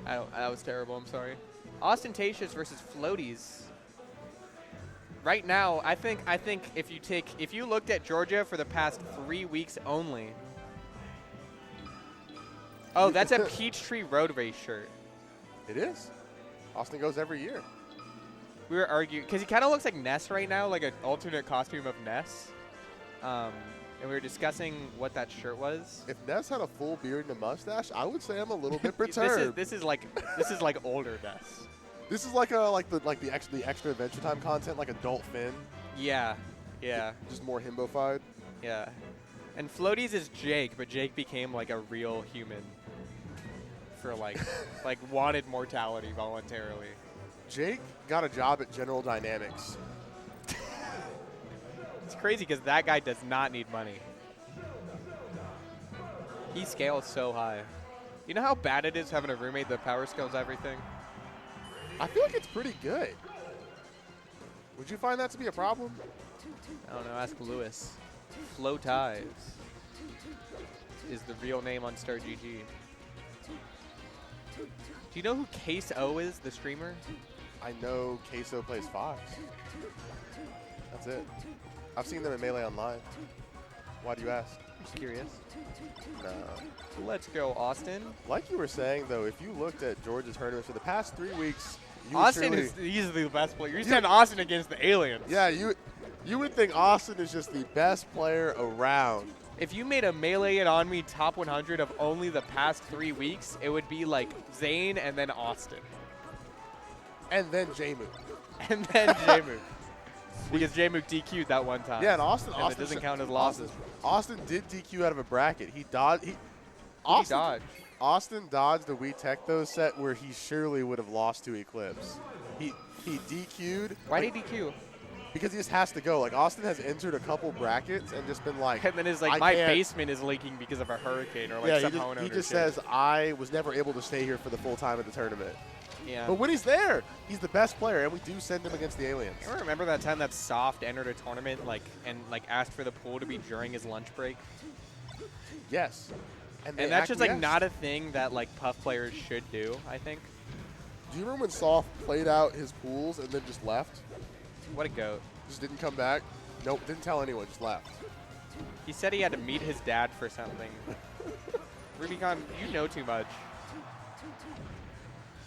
That was terrible. I'm sorry. Austintacious versus Floaties. Right now, I think if you looked at Georgia for the past 3 weeks only. Oh, that's a Peachtree Road Race shirt. It is. Austin goes every year. We were arguing because he kind of looks like Ness right now, like an alternate costume of Ness. And we were discussing what that shirt was. If Ness had a full beard and a mustache, I would say I'm a little bit perturbed. this is like older Ness. This is like the extra Adventure Time content, like Adult Finn. Yeah, yeah. Just more himbofied. Yeah. And Floaties is Jake, but Jake became like a real human for like wanted mortality voluntarily. Jake got a job at General Dynamics. It's crazy because that guy does not need money. He scales so high. You know how bad it is having a roommate that power scales everything? I feel like it's pretty good. Would you find that to be a problem? I don't know. Ask Lewis. Floaties is the real name on StarGG. Do you know who Case O is, the streamer? I know Queso plays Fox. That's it. I've seen them in Melee Online. Why do you ask? I'm just curious. No. Let's go, Austin. Like you were saying, though, if you looked at Georgia's tournaments for the past 3 weeks, Austin is easily the best player. You're saying Austin against the aliens. Yeah, you would think Austin is just the best player around. If you made a Melee and On Me top 100 of only the past 3 weeks, it would be like Zane and then Austin. And then J-Mook. And then J-Mook. Because J-Mook DQ'd that one time. Yeah, and Austin it doesn't count as losses. Austin did DQ out of a bracket. He dodged. He Austin dodged a We Tech Those set where he surely would have lost to Eclipse. He DQ'd. Why did he DQ? Because he just has to go. Like, Austin has entered a couple brackets and just been like, and then is like, my basement is leaking because of a hurricane or like some homeowner. He just says, I was never able to stay here for the full time of the tournament. Yeah. But when he's there, he's the best player, and we do send him against the aliens. I remember that time that Soft entered a tournament and asked for the pool to be during his lunch break. Yes. And that's just like not a thing that like Puff players should do, I think. Do you remember when Soft played out his pools and then just left? What a goat. Just didn't come back? Nope, didn't tell anyone, just left. He said he had to meet his dad for something. Rubicon, you know too much.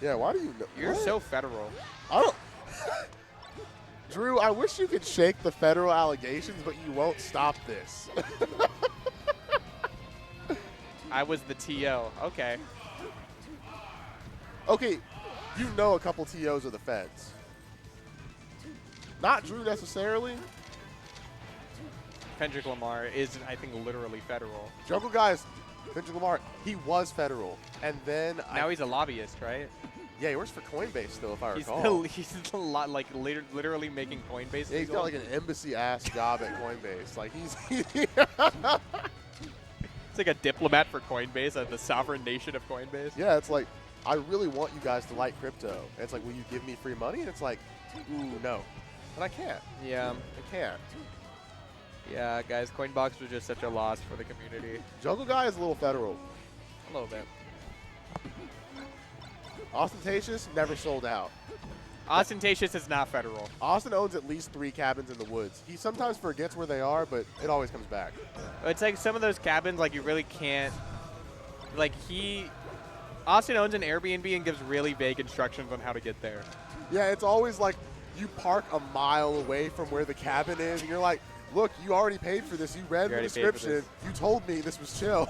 Yeah, why do you know? You're so federal. I don't. Drew, I wish you could shake the federal allegations, but you won't stop this. I was the TO. Okay. Okay, you know a couple TOs of the feds. Not Drew necessarily. Kendrick Lamar is, I think, literally federal. Jungle Guys, Kendrick Lamar, he was federal. And then now he's a lobbyist, right? Yeah, he works for Coinbase still, if I recall. He's a lot, like, literally making Coinbase. Yeah, he's got like an embassy-ass job at Coinbase. Like, he's... It's like a diplomat for Coinbase, the sovereign nation of Coinbase. Yeah, it's like, I really want you guys to like crypto. And it's like, will you give me free money? And it's like, ooh, no. But I can't. Yeah. I can't. Yeah, guys, Coinbox was just such a loss for the community. Jungle Guy is a little federal. A little bit. Ostentatious, never sold out. Ostentatious is not federal. Austin owns at least 3 cabins in the woods. He sometimes forgets where they are, but it always comes back. It's like some of those cabins, like, you really can't, like, Austin owns an Airbnb and gives really vague instructions on how to get there. Yeah, it's always like you park a mile away from where the cabin is, and you're like, look, you already paid for this. You read the description. You told me this was chill.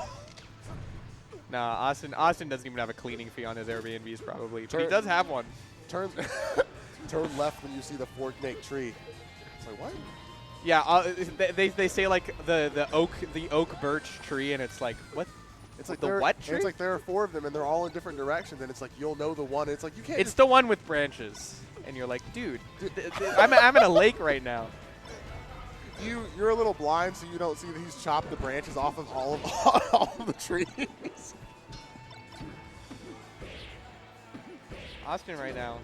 Nah, Austin doesn't even have a cleaning fee on his Airbnbs probably, but he does have one. Turn left when you see the fork-neck tree. It's like, what? Yeah, they say like the oak birch tree, and it's like, what? It's like the what tree? It's like there are 4 of them, and they're all in different directions, and it's like you'll know the one. It's like you can't. It's the one with branches, and you're like, dude, I'm in a lake right now. You're a little blind, so you don't see that he's chopped the branches off of all of the trees. Austin right now.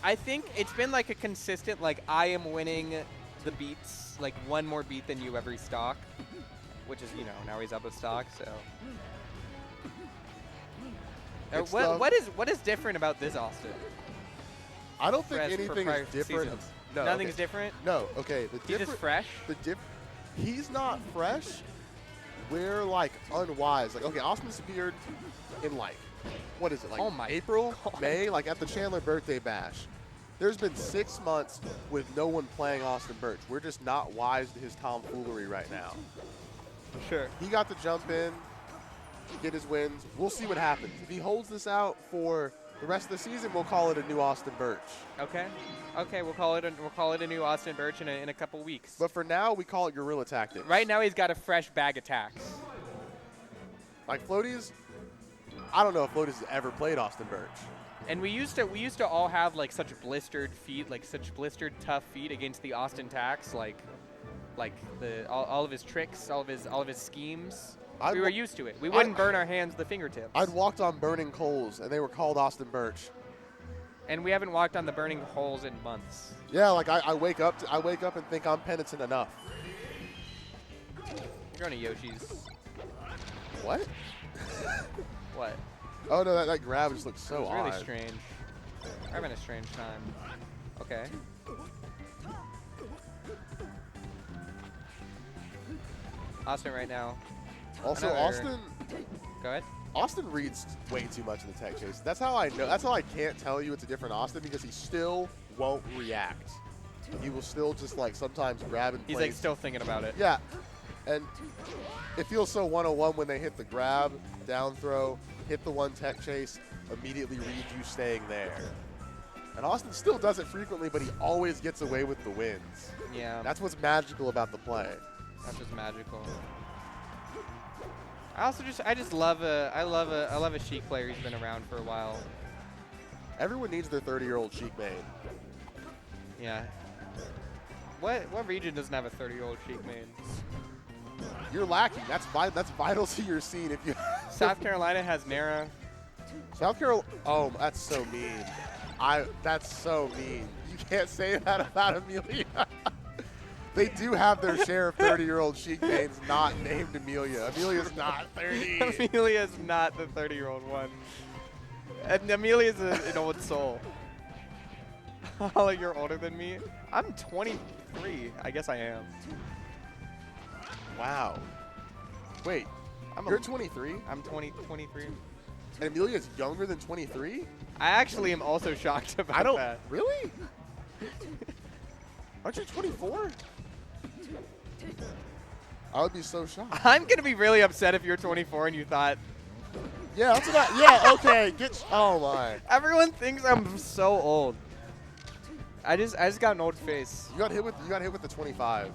I think it's been like a consistent, like, I am winning the beats, like one more beat than you every stock, which is, you know, now he's up a stock, so. What is different about this Austin? I don't think anything is different. No, nothing's different. No, okay. He's just fresh. He's not fresh. We're like unwise. Like, okay, Austin disappeared in like, what is it, like April, May, like at the Chandler birthday bash. There's been 6 months with no one playing Austin Birch. We're just not wise to his tomfoolery right now. Sure. He got to jump in, get his wins. We'll see what happens. If he holds this out for the rest of the season, we'll call it a new Austin Birch. Okay. Okay, we'll call it a new Austin Birch in a couple weeks. But for now, we call it guerrilla tactics. Right now, he's got a fresh bag of attacks. Like Floaties, I don't know if Floaties has ever played Austin Birch. And we used to all have like such blistered feet, like such blistered tough feet against the Austintacious, like all of his tricks, all of his schemes. We were used to it. We wouldn't burn our hands with the fingertips. I'd walked on burning coals, and they were called Austin Birch. And we haven't walked on the burning holes in months. Yeah, like I wake up and think I'm penitent enough. You're going to Yoshi's. What? What? Oh no, that grab just looks so odd. It's really strange. We're having a strange time. Okay. Austin right now. Also, Austin. Go ahead. Austin reads way too much in the tech chase. That's how I know. That's how I can't tell you it's a different Austin, because he still won't react. He will still just like sometimes grab and He's like still thinking about it. Yeah. And it feels so 101 when they hit the grab, down throw, hit the one tech chase, immediately read you staying there. And Austin still does it frequently, but he always gets away with the wins. Yeah. That's what's magical about the play. That's what's magical. I love a Sheik player who's been around for a while. Everyone needs their 30-year-old Sheik main. Yeah. What region doesn't have a 30-year-old Sheik main? You're lacking. That's vital to your scene. If you South Carolina has Nara. South Carolina. Oh, that's so mean. That's so mean. You can't say that about Amelia. They do have their share of 30-year-old Sheik mains not named Amelia. Amelia's not 30. Amelia's not the 30-year-old one. And Amelia's an old soul. Oh, you're older than me? I'm 23. I guess I am. Wow. Wait, you're 23? I'm 23. And Amelia's younger than 23? I actually am also shocked about that. Really? Aren't you 24? I would be so shocked. I'm going to be really upset if you're 24 and you thought. Yeah, that's what yeah, okay. Oh, my. Everyone thinks I'm so old. I just got an old face. You got hit with the 25.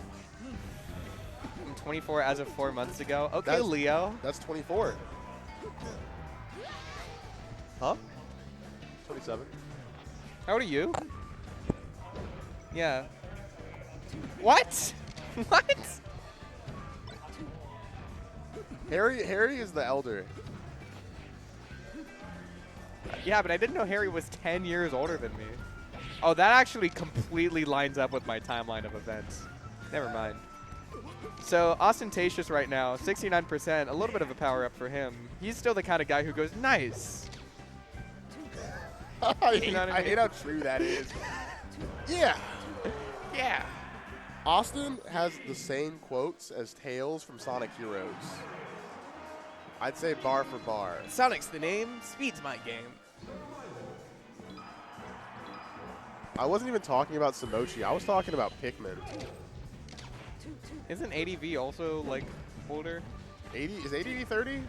I'm 24 as of 4 months ago. Okay, Leo. That's 24. Huh? 27. How old are you? Yeah. What? What? Harry is the elder. Yeah, but I didn't know Harry was 10 years older than me. Oh, that actually completely lines up with my timeline of events. Never mind. So Austintacious right now, 69%, a little bit of a power up for him. He's still the kind of guy who goes, nice. I hate how true that is. Yeah. Yeah. Austin has the same quotes as Tails from Sonic Heroes. I'd say bar for bar. Sonic's the name, speed's my game. I wasn't even talking about Samochi. I was talking about Pikmin. Isn't ADV also, like, older? Is ADV 30?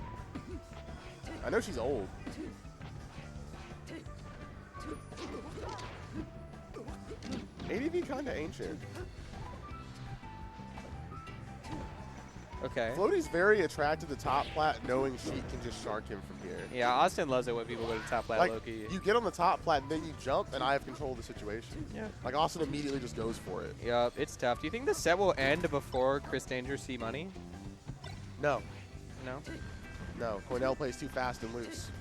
I know she's old. ADV kind of ancient. Okay. Floaty's very attracted to top plat, knowing Sheik can just shark him from here. Yeah, Austin loves it when people go to top plat low-key. You get on the top plat, and then you jump, and I have control of the situation. Yeah. Like, Austin immediately just goes for it. Yeah, it's tough. Do you think the set will end before Chris Danger see money? No. No? No. Cornell plays too fast and loose.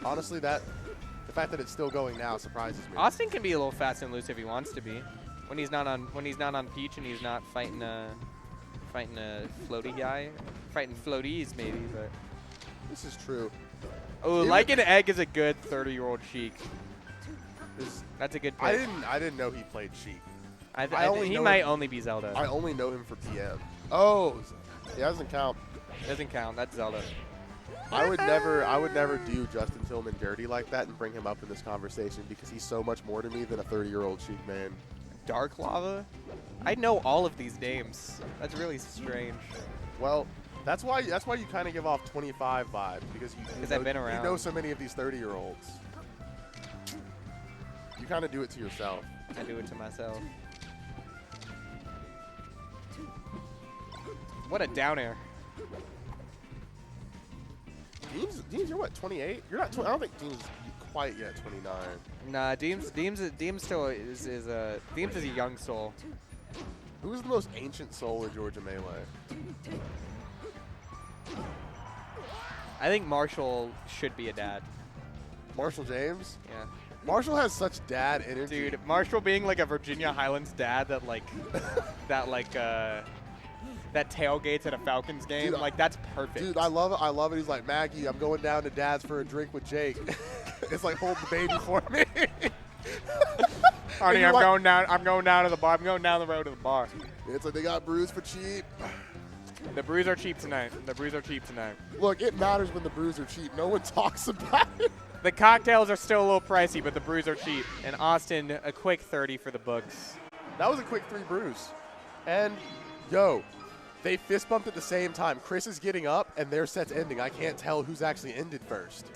Honestly, the fact that it's still going now surprises me. Austin can be a little fast and loose if he wants to be. When he's not on Peach and he's not fighting a floaty guy. Fighting floaties maybe, but this is true. Oh, like an egg is a good 30-year-old Sheik. That's a good pick. I didn't know he played Sheik. He might only be Zelda. I only know him for PM. Oh, it doesn't count. Doesn't count. That's Zelda. I would never do Justin Tillman dirty like that and bring him up in this conversation because he's so much more to me than a 30-year-old Sheik man. Dark Lava? I know all of these names. That's really strange. Well, that's why you kind of give off 25 vibe because I've been around. You know so many of these 30-year-olds. You kind of do it to yourself. I do it to myself. What a down air. Deems, you're what, 28? You're not. I don't think Deems quite yet 29. Nah, Deems still is Deems is a young soul. Who's the most ancient soul in Georgia Melee? I think Marshall should be a dad. Marshall James? Yeah. Marshall has such dad energy. Dude, Marshall being like a Virginia Highlands dad that that tailgates at a Falcons game, dude, like that's perfect. Dude, I love it. I love it. He's like, Maggie, I'm going down to Dad's for a drink with Jake. It's like, hold the baby for me. Honey, I'm going down to the bar. I'm going down the road to the bar. It's like they got brews for cheap. The brews are cheap tonight. The brews are cheap tonight. Look, it matters when the brews are cheap. No one talks about it. The cocktails are still a little pricey, but the brews are cheap. And Austin, a quick 30 for the books. That was a quick 3 brews. And, yo, they fist bumped at the same time. Chris is getting up, and their set's ending. I can't tell who's actually ended first.